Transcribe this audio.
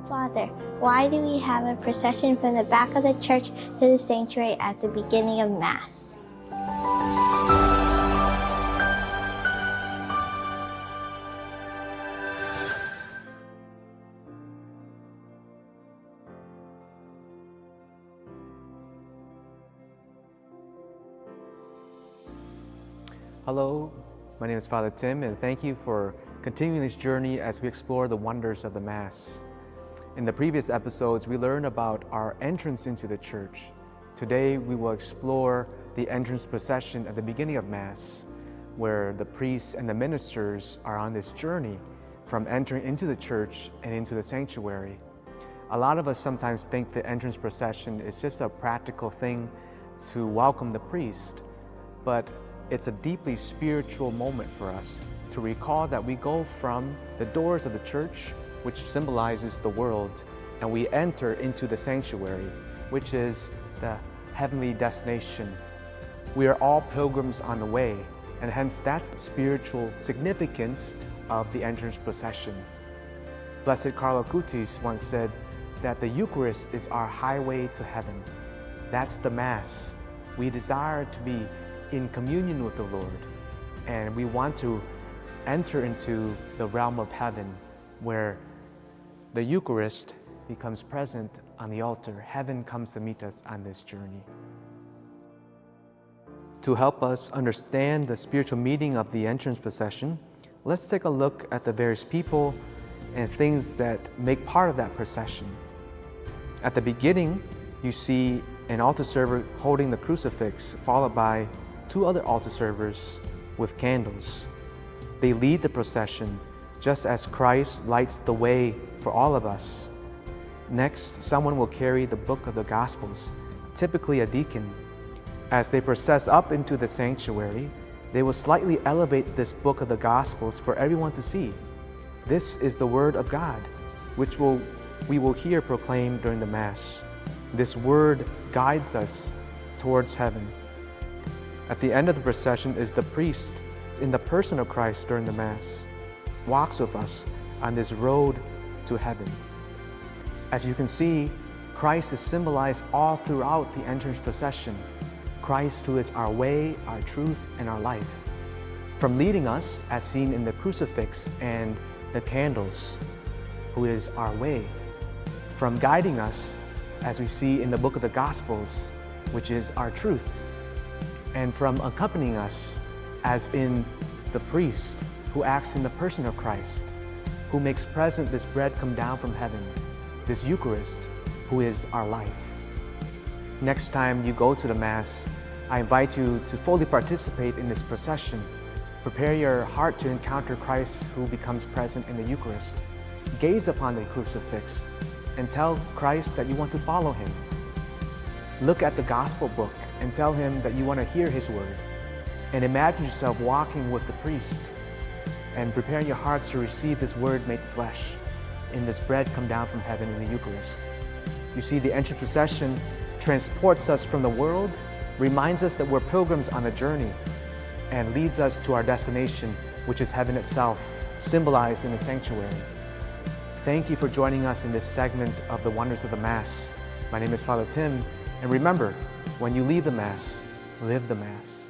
Father, why do we have a procession from the back of the church to the sanctuary at the beginning of Mass? Hello, my name is Father Tim, and thank you for continuing this journey as we explore the wonders of the Mass. In the previous episodes, we learned about our entrance into the church. Today, we will explore the entrance procession at the beginning of Mass, where the priests and the ministers are on this journey from entering into the church and into the sanctuary. A lot of us sometimes think the entrance procession is just a practical thing to welcome the priest, but it's a deeply spiritual moment for us to recall that we go from the doors of the church, which symbolizes the world, and we enter into the sanctuary, which is the heavenly destination. We are all pilgrims on the way, and hence that's the spiritual significance of the entrance procession. Blessed Carlo Acutis once said that the Eucharist is our highway to heaven. That's the Mass. We desire to be in communion with the Lord, and we want to enter into the realm of heaven, where the Eucharist becomes present on the altar. Heaven comes to meet us on this journey. To help us understand the spiritual meaning of the entrance procession, let's take a look at the various people and things that make part of that procession. At the beginning, you see an altar server holding the crucifix, followed by two other altar servers with candles. They lead the procession just as Christ lights the way for all of us. Next, someone will carry the book of the Gospels, typically a deacon. As they process up into the sanctuary, they will slightly elevate this book of the Gospels for everyone to see. This is the Word of God, which we will hear proclaimed during the Mass. This Word guides us towards heaven. At the end of the procession is the priest, in the person of Christ during the Mass, walks with us on this road to heaven. As you can see, Christ is symbolized all throughout the entrance procession. Christ, who is our way, our truth, and our life. From leading us, as seen in the crucifix and the candles, who is our way. From guiding us, as we see in the book of the Gospels, which is our truth. And from accompanying us, as in the priest, who acts in the person of Christ, who makes present this bread come down from heaven, this Eucharist, who is our life. Next time you go to the Mass, I invite you to fully participate in this procession. Prepare your heart to encounter Christ who becomes present in the Eucharist. Gaze upon the crucifix and tell Christ that you want to follow Him. Look at the Gospel book and tell Him that you want to hear His word. And imagine yourself walking with the priest and preparing your hearts to receive this word made flesh in this bread come down from heaven in the Eucharist. You see, the entrance procession transports us from the world, reminds us that we're pilgrims on a journey, and leads us to our destination, which is heaven itself, symbolized in the sanctuary. Thank you for joining us in this segment of the Wonders of the Mass. My name is Father Tim, and remember, when you leave the Mass, live the Mass.